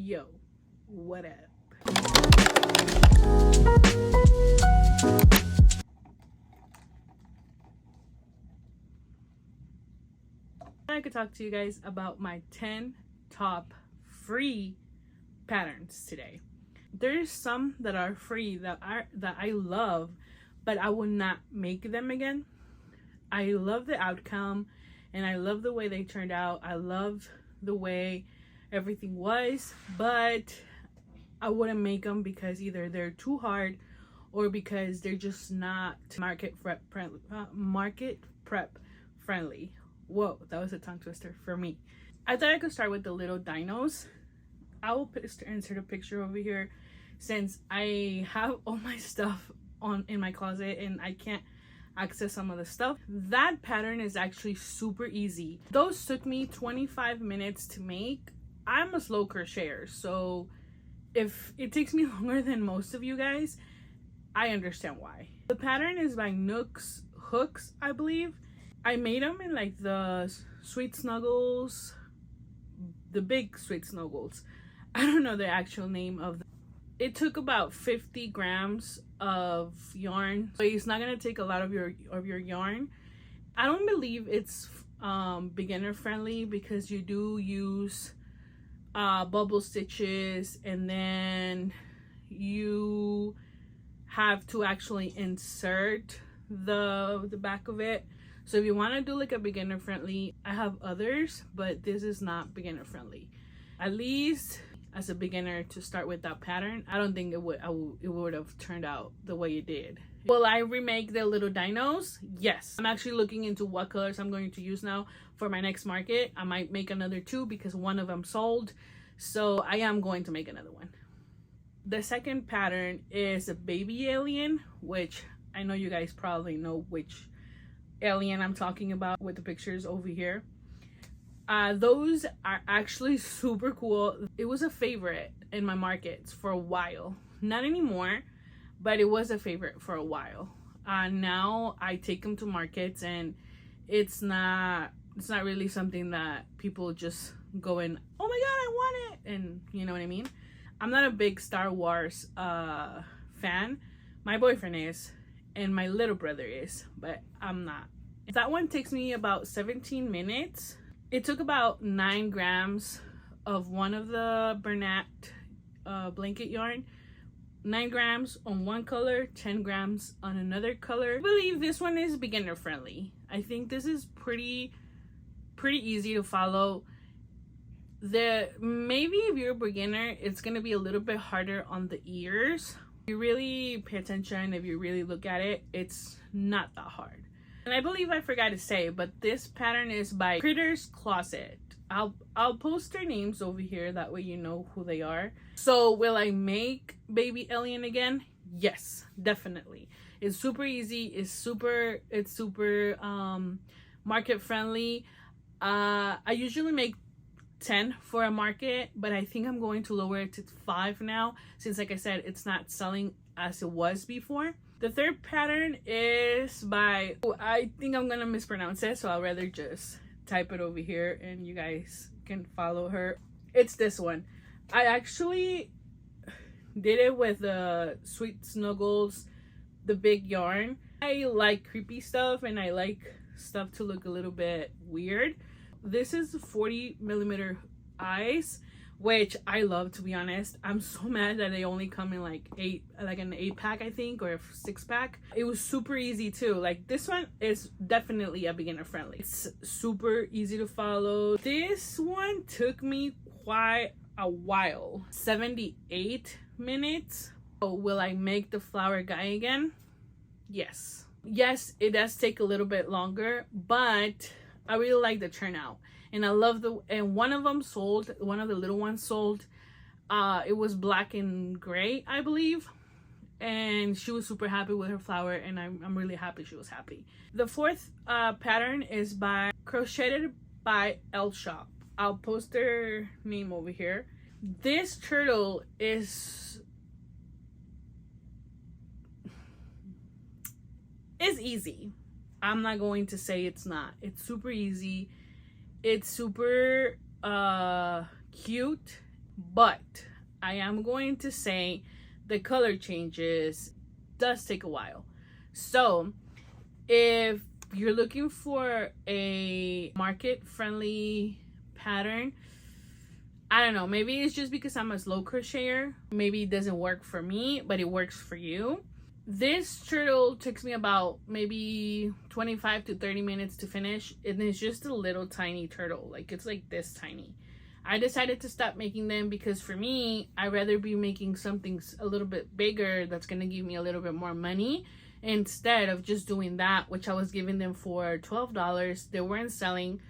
Yo, what up? I could talk to you guys about my 10 top free patterns today. There's some that are free that I love, but I will not make them again. I love the outcome and I love the way they turned out. I love the way everything was, but I wouldn't make them because either they're too hard or because they're just not market prep friendly. Whoa, that was a tongue twister for me. I thought I could start with the little dinos. I will insert a picture over here since I have all my stuff in my closet and I can't access some of the stuff. That pattern is actually super easy. Those took me 25 minutes to make. I'm a slow crocheter, so if it takes me longer than most of you guys, I understand why. The pattern is by Nooks Hooks, I believe. I made them in like the Sweet Snuggles, the big Sweet Snuggles. I don't know the actual name of them. It took about 50 grams of yarn, so it's not gonna take a lot of your yarn. I don't believe it's beginner friendly because you do use bubble stitches, and then you have to actually insert the back of it. So if you want to do like a beginner friendly, I have others, but this is not beginner friendly. At least as a beginner to start with that pattern, I don't think it would have turned out the way it did. Will I remake the little dinos? Yes. I'm actually looking into what colors I'm going to use now for my next market. I might make another 2 because one of them sold. So I am going to make another one. The second pattern is a baby alien, which I know you guys probably know which alien I'm talking about with the pictures over here. Those are actually super cool. It was a favorite in my markets for a while. Not anymore, but it was a favorite for a while. Now I take them to markets and it's not really something that people just go in, oh my god, I want it, and you know what I mean. I'm not a big Star Wars fan. My boyfriend is and my little brother is, but I'm not. That one takes me about 17 minutes. It took about 9 grams of one of the Bernat blanket yarn, 9 grams on one color, 10 grams on another color. I believe this one is beginner friendly. I think this is pretty easy to follow. Maybe if you're a beginner, it's gonna be a little bit harder on the ears. If you really pay attention, if you really look at it, it's not that hard. And I believe I forgot to say, but this pattern is by Critters.closets. I'll post their names over here, that way you know who they are. So will I make baby alien again? Yes, definitely. It's super easy. It's super market friendly. I usually make 10 for a market, but I think I'm going to lower it to 5 now, since like I said, it's not selling as it was before. The third pattern is by, I think I'm gonna mispronounce it, so I'll rather just type it over here and you guys can follow her. It's this one. I actually did it with the Sweet Snuggles, the big yarn. I like creepy stuff and I like stuff to look a little bit weird. This is 40mm eyes, which I love, to be honest. I'm so mad that they only come in like an 8-pack, I think, or a 6-pack. It was super easy too. Like this one is definitely a beginner friendly. It's super easy to follow. This one took me quite a while, 78 minutes. So will I make the flower guy again? Yes. Yes, it does take a little bit longer, but I really like the turnout. And I love and one of them sold, one of the little ones sold. It was black and gray, I believe. And she was super happy with her flower, and I'm really happy she was happy. The fourth pattern is by Crochetedbylshop. I'll post their name over here. This turtle is easy. I'm not going to say it's not. It's super easy. It's super cute. but I am going to say the color changes does take a while. So if you're looking for a market friendly pattern, I don't know, maybe it's just because I'm a slow crocheter, maybe it doesn't work for me, but it works for you. This turtle takes me about maybe 25 to 30 minutes to finish, and it's just a little tiny turtle, like it's like this tiny. I decided to stop making them because for me, I'd rather be making something a little bit bigger that's gonna give me a little bit more money instead of just doing that, which I was giving them for $12. They weren't selling,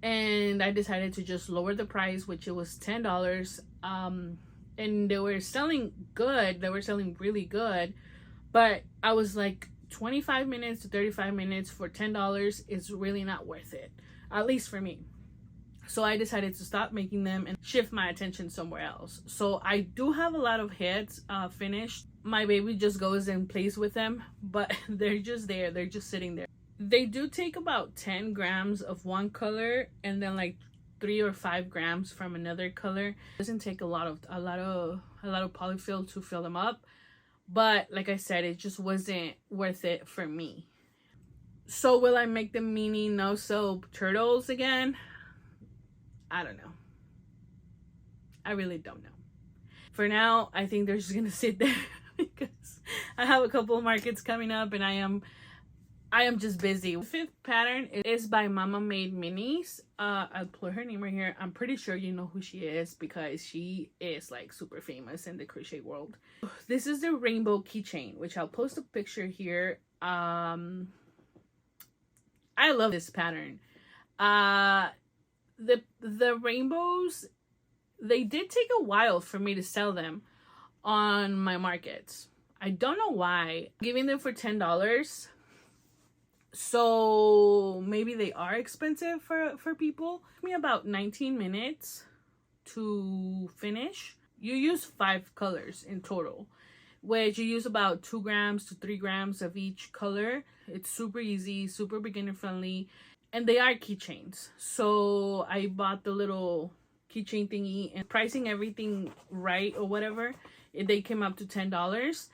and I decided to just lower the price, which it was $10. And they were selling good, they were selling really good, but I was like, 25 minutes to 35 minutes for $10 is really not worth it, at least for me. So I decided to stop making them and shift my attention somewhere else. So I do have a lot of heads finished. My baby just goes and plays with them, but they're just there, they're just sitting there. They do take about 10 grams of one color and then like 3 or 5 grams from another color. It doesn't take a lot of polyfill to fill them up, but like I said, it just wasn't worth it for me. So will I make the mini no sew turtles again? I don't know. I really don't know. For now, I think they're just gonna sit there because I have a couple of markets coming up and I am just busy. The fifth pattern is by Mamamademinis. I'll put her name right here. I'm pretty sure you know who she is because she is like super famous in the crochet world. This is the rainbow keychain, which I'll post a picture here. I love this pattern. The rainbows, they did take a while for me to sell them on my markets. I don't know why. I'm giving them for $10. So maybe they are expensive for people. It took me about 19 minutes to finish. You use 5 colors in total, which you use about 2 grams to 3 grams of each color. It's super easy, super beginner friendly, and they are keychains. So I bought the little keychain thingy, and pricing everything right or whatever, they came up to $10.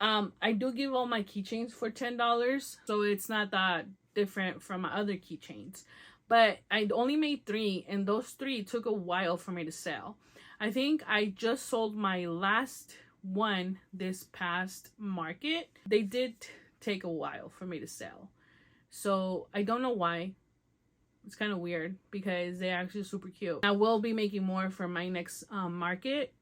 I do give all my keychains for $10, so it's not that different from my other keychains. But I only made 3, and those 3 took a while for me to sell. I think I just sold my last one this past market. They did take a while for me to sell. So I don't know why. It's kind of weird because they're actually super cute. I will be making more for my next market.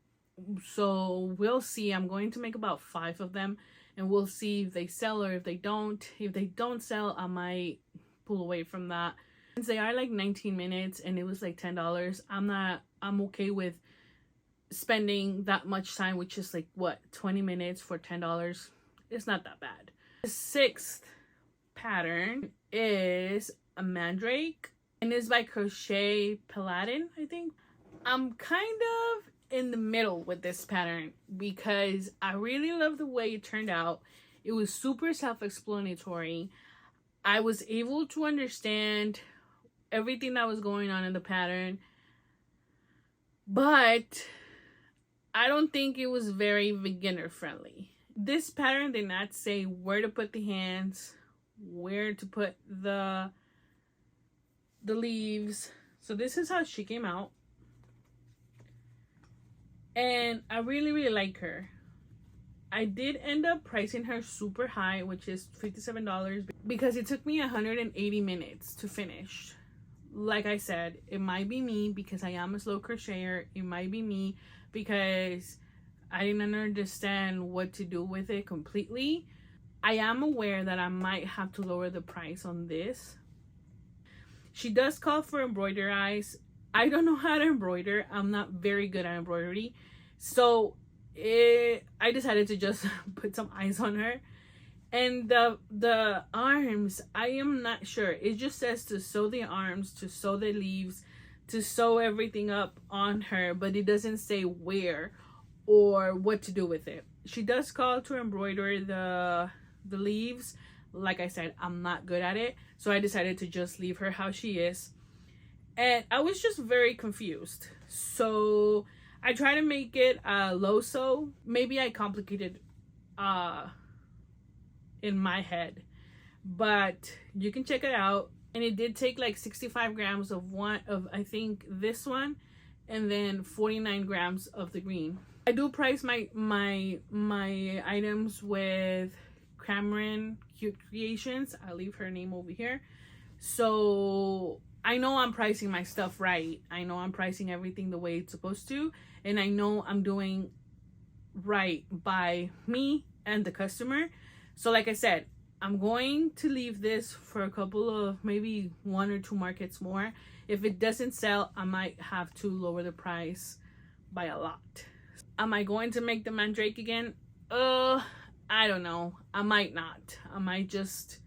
So we'll see. I'm going to make about 5 of them and we'll see if they sell or if they don't. If they don't sell, I might pull away from that. Since they are like 19 minutes and it was like $10, I'm okay with spending that much time, which is like what, 20 minutes for $10. It's not that bad. The 6th pattern is a Mandrake and it's by Crochetedbylshop, I think. I'm kind of in the middle with this pattern because I really love the way it turned out. It was super self-explanatory. I was able to understand everything that was going on in the pattern, but I don't think it was very beginner friendly. This pattern did not say where to put the hands, where to put the leaves. So this is how she came out. And I really like her. I did end up pricing her super high, which is $57, because it took me 180 minutes to finish. Like I said, it might be me because I am a slow crocheter. It might be me because I didn't understand what to do with it completely. I am aware that I might have to lower the price on this. She does call for embroidery eyes. I don't know how to embroider. I'm not very good at embroidery. So I decided to just put some eyes on her. And the arms, I am not sure. It just says to sew the arms, to sew the leaves, to sew everything up on her, but it doesn't say where or what to do with it. She does call to embroider the leaves. Like I said, I'm not good at it, so I decided to just leave her how she is. And I was just very confused. So I try to make it low sew. Maybe I complicated in my head, but you can check it out. And it did take like 65 grams of I think this one, and then 49 grams of the green. I do price my items with Mairynne Cute Creations. I'll leave her name over here. So I know I'm pricing my stuff right. I know I'm pricing everything the way it's supposed to, and I know I'm doing right by me and the customer. So like I said, I'm going to leave this for a couple of, maybe 1 or 2 markets more. If it doesn't sell, I might have to lower the price by a lot. Am I going to make the Mandrake again? I don't know. I might not. I might just,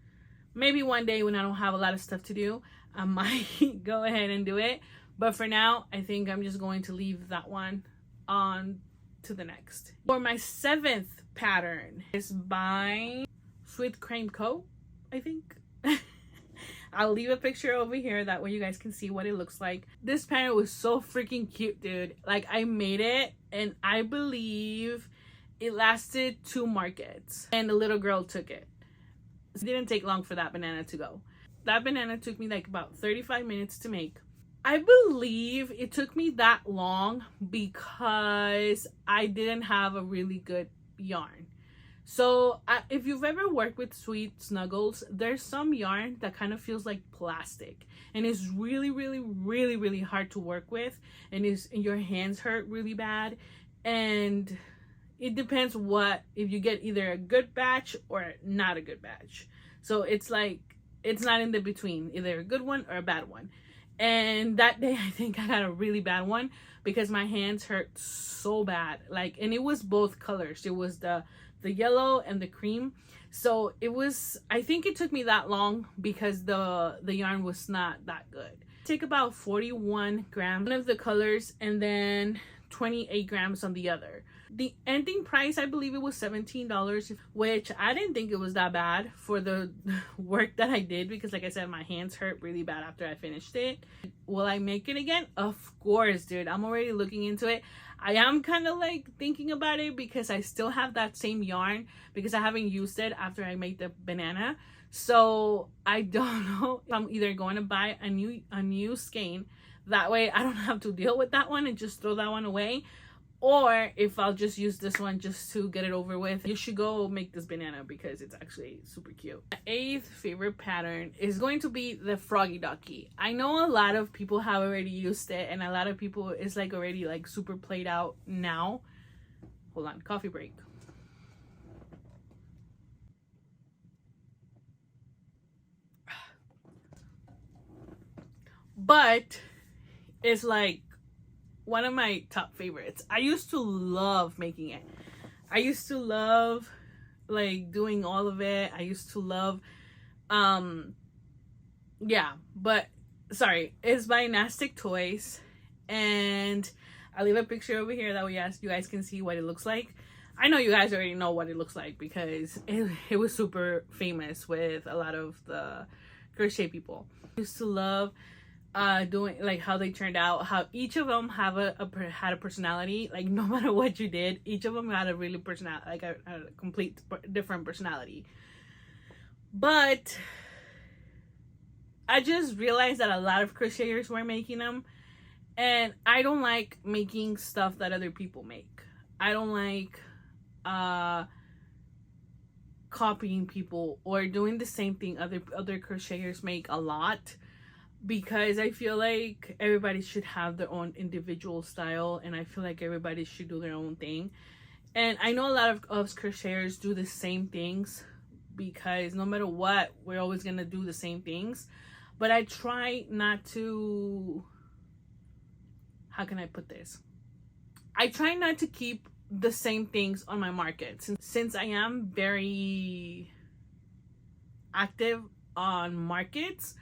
maybe one day when I don't have a lot of stuff to do, I might go ahead and do it. But for now, I think I'm just going to leave that one on to the next. For my 7th pattern is by Sweetcremeco, I think. I'll leave a picture over here, that way you guys can see what it looks like. This pattern was so freaking cute, dude. Like, I made it, and I believe it lasted 2 markets, and the little girl took it. It didn't take long for that banana to go. That banana took me like about 35 minutes to make. I believe it took me that long because I didn't have a really good yarn. So if you've ever worked with Sweet Snuggles, there's some yarn that kind of feels like plastic, and it's really hard to work with, and your hands hurt really bad. And it depends if you get either a good batch or not a good batch. So it's like, it's not in the between, either a good one or a bad one. And that day I think I got a really bad one because my hands hurt so bad. Like, and it was both colors. It was the yellow and the cream. So it was, I think it took me that long because the yarn was not that good. Take about 41 grams of the colors and then 28 grams on the other. The ending price, I believe it was $17, which I didn't think it was that bad for the work that I did, because like I said, my hands hurt really bad after I finished it. Will I make it again? Of course, dude. I'm already looking into it. I am kind of like thinking about it because I still have that same yarn because I haven't used it after I made the banana. So I don't know if I'm either going to buy a new skein. That way I don't have to deal with that one and just throw that one away. Or if I'll just use this one just to get it over with. You should go make this banana because it's actually super cute. My 8th favorite pattern is going to be the Froggie Duckie. I know a lot of people have already used it, and a lot of people is like already like super played out now. Hold on, coffee break. But it's like one of my top favorites. I used to love making it. I used to love like doing all of it. I used to love yeah, but sorry, it's by Nastik.toys, and I'll leave a picture over here that way you guys can see what it looks like. I know you guys already know what it looks like because it was super famous with a lot of the crochet people. I used to love doing like how they turned out, how each of them had a personality. Like no matter what you did, each of them had a really personality, like a complete different personality. But I just realized that a lot of crocheters were making them, and I don't like making stuff that other people make. I don't like copying people or doing the same thing other crocheters make a lot, because I feel like everybody should have their own individual style, and I feel like everybody should do their own thing. And I know a lot of us crocheters do the same things because no matter what, we're always gonna do the same things. But I try not to, how can I put this? I try not to keep the same things on my market. Since I am very active on markets,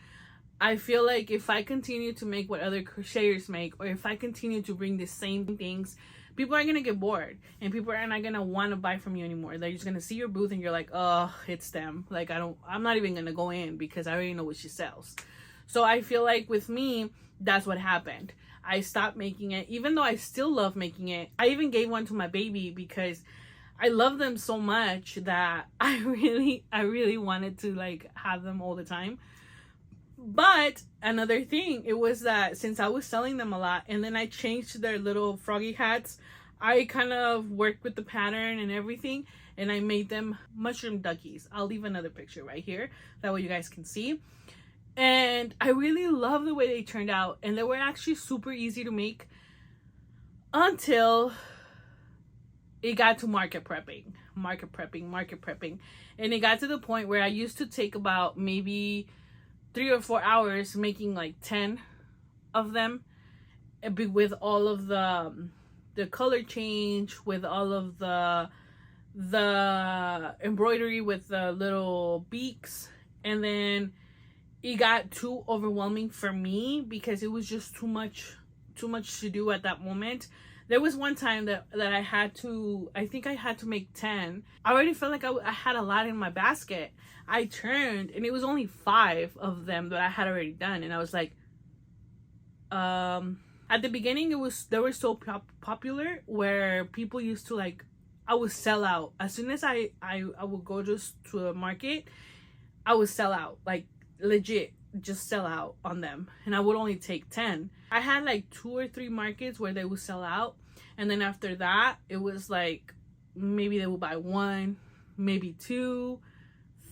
I feel like if I continue to make what other crocheters make, or if I continue to bring the same things, people are gonna get bored, and people are not gonna want to buy from you anymore. They're just gonna see your booth and you're like, oh, it's them. Like I'm not even gonna go in because I already know what she sells. So I feel like with me, that's what happened. I stopped making it, even though I still love making it. I even gave one to my baby because I love them so much that I really wanted to like have them all the time. But another thing, it was that since I was selling them a lot and then I changed their little froggy hats, I kind of worked with the pattern and everything, and I made them mushroom duckies. I'll leave another picture right here, that way you guys can see. And I really love the way they turned out, and they were actually super easy to make until it got to market prepping, and it got to the point where I used to take about maybe 3 or 4 hours making like 10 of them, with all of the color change, with all of the embroidery with the little beaks. And then it got too overwhelming for me because it was just too much to do at that moment. There was one time that I think I had to make 10. I already felt like I had a lot in my basket. I turned and it was only 5 of them that I had already done, and I was like, at the beginning they were so popular where people used to like, I would sell out as soon as I would go just to a market. I would sell out, like legit, just sell out on them, and I would only take 10. I had like 2 or 3 markets where they would sell out, and then after that it was like maybe they would buy 1, maybe 2,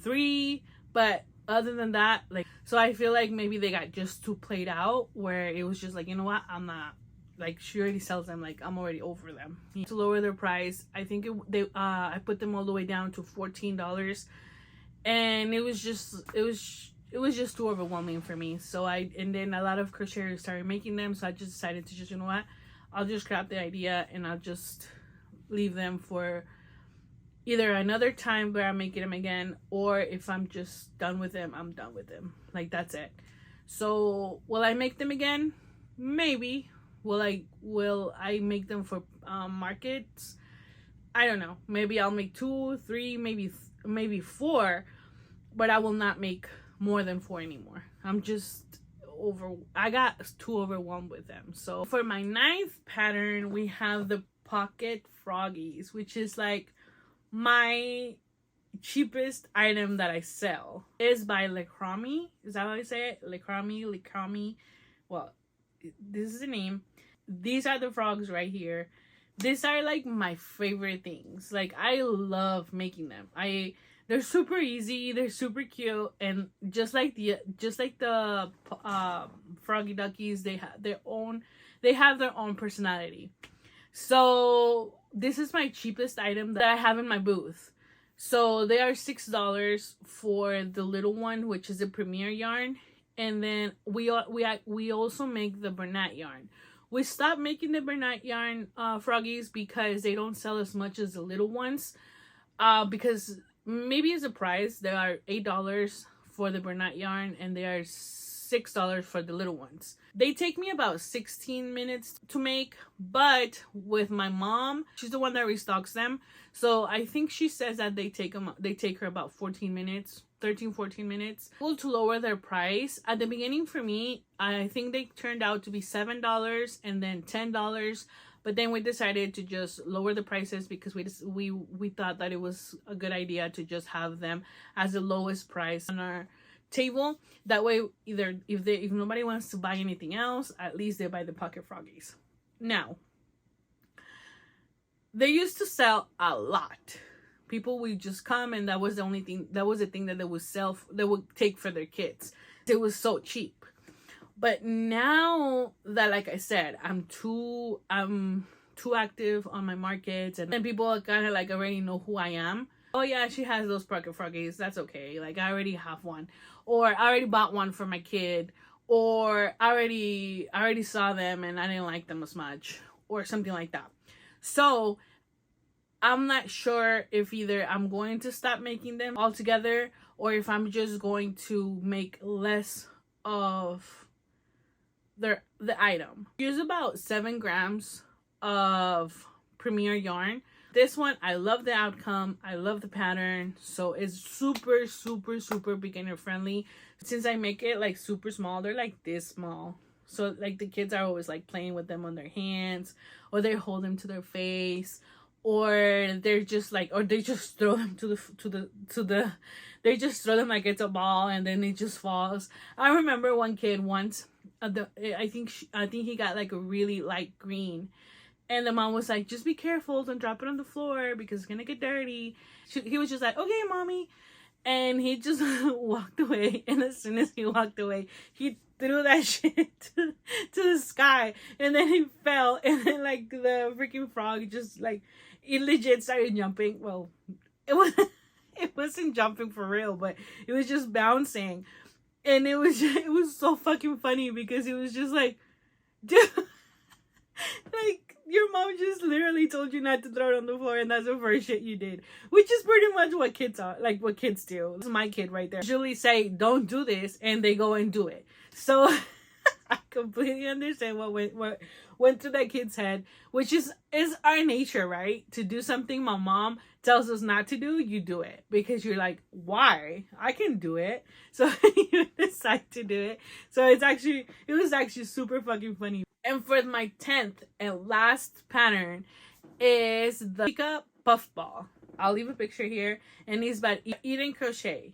3, but other than that, like, so I feel like maybe they got just too played out where it was just like, you know what, I'm not, like, she already sells them, like I'm already over them. To lower their price, I think I put them all the way down to $14, and it was just too overwhelming for me. So and then a lot of crocheters started making them, so I just decided to just, you know what, I'll just scrap the idea and I'll just leave them for either another time where I'm making them again, or if I'm just done with them, I'm done with them. Like, that's it. So will I make them again? Maybe. Will I make them for markets? I don't know. Maybe I'll make 2, 3, maybe 4, but I will not make more than 4 anymore. I'm just I got too overwhelmed with them. So for my 9th pattern, we have the pocket froggies, which is like my cheapest item that I sell. Is by lecromi. Is that how I say it? Lecromi. Well, this is the name. These are the frogs right here. These are like my favorite things. Like, I love making them. They're super easy, they're super cute, and just like the froggy duckies, they have their own personality. So this is my cheapest item that I have in my booth. So they are $6 for the little one, which is a premier yarn, and then we also make the Bernat yarn. We stopped making the Bernat yarn froggies because they don't sell as much as the little ones. Because maybe as a price, they are $8 for the Bernat yarn, and they are $6 for the little ones. They take me about 16 minutes to make, but with my mom, she's the one that restocks them. So I think she says that they take her about 14 minutes. Well, to lower their price at the beginning, for me, I think they turned out to be $7 and then $10, but then we decided to just lower the prices because we thought that it was a good idea to just have them as the lowest price on our table. That way, either if nobody wants to buy anything else, at least they buy the pocket froggies. Now, they used to sell a lot. People would just come, and that was the thing that they would sell, they would take for their kids. It was so cheap. But now that, like I said, I'm too active on my markets, and then people kind of like already know who I am. Oh yeah, she has those pocket froggies. That's okay. Like, I already have one, or I already bought one for my kid, or I already saw them and I didn't like them as much, or something like that. So I'm not sure if either I'm going to stop making them altogether, or if I'm just going to make less of the item. Use about 7 grams of premier yarn. This one, I love the outcome. I love the pattern. So it's super, super, super beginner friendly. Since I make it like super small, they're like this small. So like the kids are always like playing with them on their hands, or they hold them to their face, or they're just like, or they just throw them they just throw them like it's a ball and then it just falls. I remember one kid once, I think he got like a really light green, and the mom was like, just be careful, don't drop it on the floor because it's gonna get dirty. He was just like, okay, mommy. And he just walked away. And as soon as he walked away, he threw that shit to the sky. And then he fell. And then like the freaking frog just like, it legit started jumping. Well, it wasn't jumping for real, but it was just bouncing. And it was so fucking funny because it was just like, dude, like, your mom just literally told you not to throw it on the floor, and that's the first shit you did. Which is pretty much what kids are, like what kids do. This is my kid right there. Usually say, don't do this, and they go and do it. So I completely understand what went through that kid's head, which is our nature, right? To do something my mom tells us not to do, you do it. Because you're like, why? I can do it. So you decide to do it. So it was actually super fucking funny. And for my 10th and last pattern is the Pika-puffball. I'll leave a picture here. And it's by edencrochets.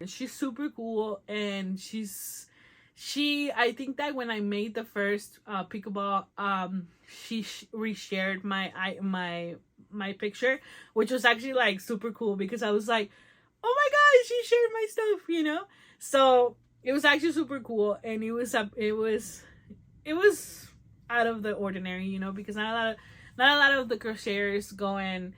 She's super cool. And I think that when I made the first Pika-ball, she reshared my picture, which was actually like super cool because I was like, oh my god, she shared my stuff, you know? So it was actually super cool, and it was out of the ordinary, you know, because not a lot of the crocheters go and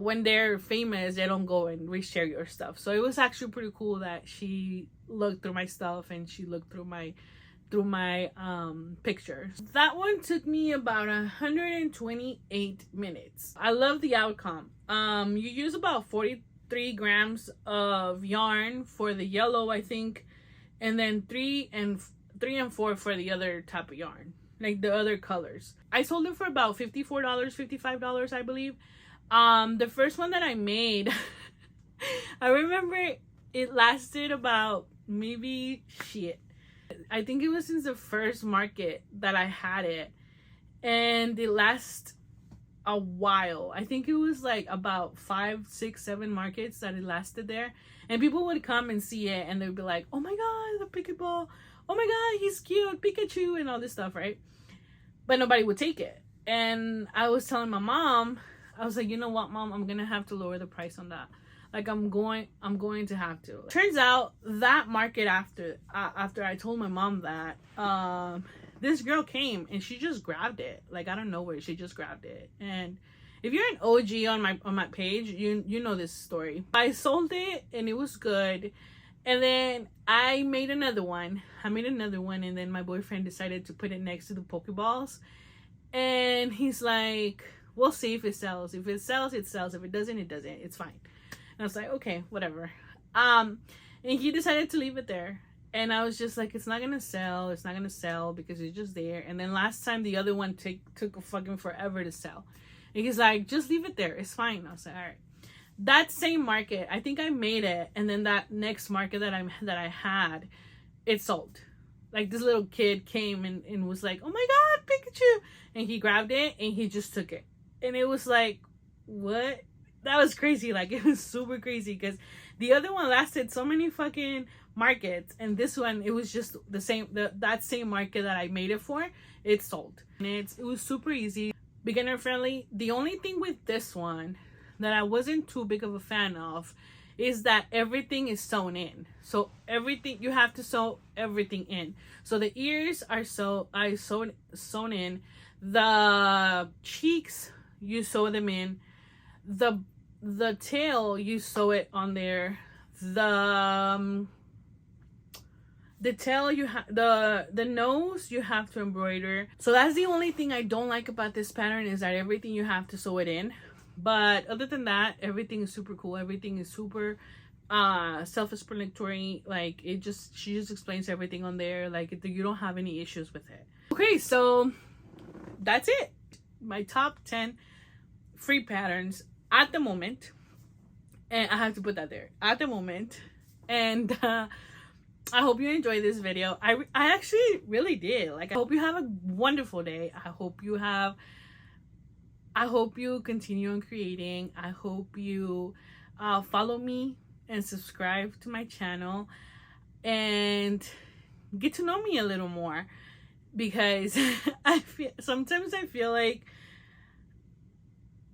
when they're famous, they don't go and reshare your stuff. So it was actually pretty cool that she looked through my stuff and she looked through my pictures. That one took me about 128 minutes. I love the outcome. You use about 43 grams of yarn for the yellow, I think, and then 3 and 4 for the other type of yarn, like the other colors. I sold it for about $54, $55, I believe. The first one that I made, I remember it lasted about maybe I think it was since the first market that I had it, and it lasted a while. I think it was like about 5, 6, 7 markets that it lasted there, and people would come and see it and they'd be like, oh my god, the Pika-ball, oh my god, he's cute, Pikachu, and all this stuff, right? But nobody would take it. And I was telling my mom, I was like, you know what, Mom, I'm gonna have to lower the price on that. Like, I'm going to have to. Turns out that market after I told my mom that, this girl came and she just grabbed it. Like, out of nowhere, she just grabbed it. And if you're an OG on my page, you know this story. I sold it and it was good. And then I made another one. And then my boyfriend decided to put it next to the Pokeballs. And he's like, we'll see if it sells. If it sells, it sells. If it doesn't, it doesn't. It's fine. And I was like, okay, whatever. And he decided to leave it there. And I was just like, it's not gonna sell. It's not gonna sell because it's just there. And then last time the other one took fucking forever to sell. And he's like, just leave it there. It's fine. I was like, all right. That same market, I think I made it. And then that next market that I had, it sold. Like, this little kid came and was like, oh my god, Pikachu. And he grabbed it and he just took it. And it was like, what? That was crazy. Like, it was super crazy because the other one lasted so many fucking markets, and this one, it was just the same, that same market that I made it for, it sold. And it was super easy, beginner friendly. The only thing with this one that I wasn't too big of a fan of is that everything is sewn in. So everything, you have to sew everything in. So the ears are sewn in, the cheeks, you sew them in, the tail, you sew it on there, the tail, you have the nose, you have to embroider. So that's the only thing I don't like about this pattern, is that everything you have to sew it in. But other than that, everything is super cool. Everything is super self-explanatory. Like, she just explains everything on there. Like, you don't have any issues with it. Okay, so that's it. My top 10 free patterns at the moment. And I have to put that there, at the moment. And I hope you enjoyed this video. I actually really did. Like, I hope you have a wonderful day. I hope you continue on creating. I hope you follow me and subscribe to my channel and get to know me a little more, because sometimes I feel like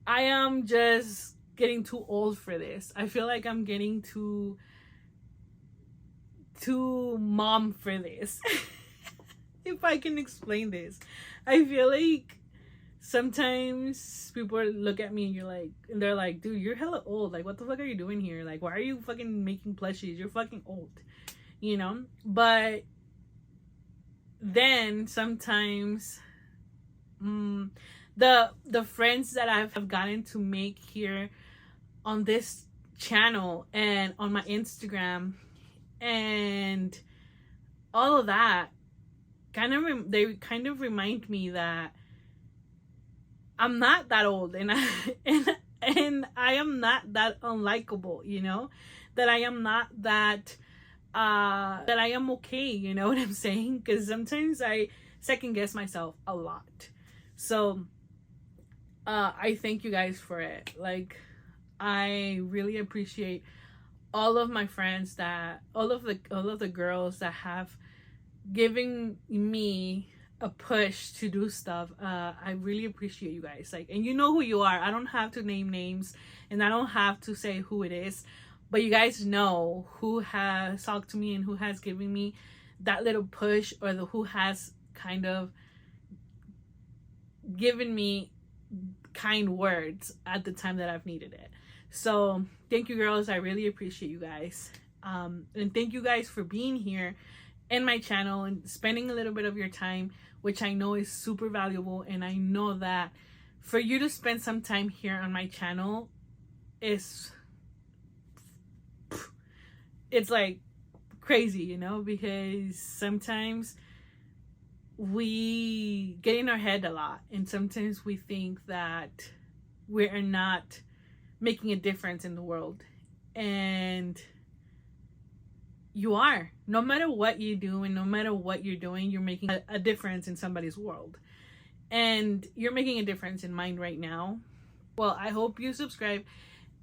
I am just getting too old for this. I feel like I'm getting too mom for this. If I can explain this, I feel like sometimes people look at me and they're like, dude, you're hella old. Like, what the fuck are you doing here? Like, why are you fucking making plushies? You're fucking old, you know? But then sometimes the friends that I've gotten to make here on this channel and on my Instagram and all of that they kind of remind me that I'm not that old, and I am not that unlikable, you know, that I am not that that I am okay, you know what I'm saying? Because sometimes I second guess myself a lot. So I thank you guys for it. Like, I really appreciate all of my friends, that all of the girls that have given me a push to do stuff. I really appreciate you guys. Like, and you know who you are. I don't have to name names and I don't have to say who it is, but you guys know who has talked to me and who has given me that little push, or who has kind of given me kind words at the time that I've needed it. So thank you, girls. I really appreciate you guys. And thank you guys for being here in my channel and spending a little bit of your time, which I know is super valuable. And I know that for you to spend some time here on my channel it's like crazy, you know, because sometimes we get in our head a lot, and sometimes we think that we are not making a difference in the world, and you are. No matter what you do and no matter what you're doing, you're making a difference in somebody's world, and you're making a difference in mine right now. Well, I hope you subscribe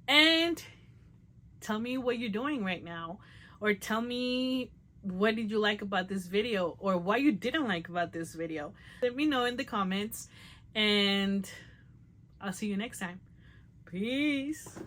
and tell me what you're doing right now, or tell me what did you like about this video, or what you didn't like about this video. Let me know in the comments, and I'll see you next time. Peace.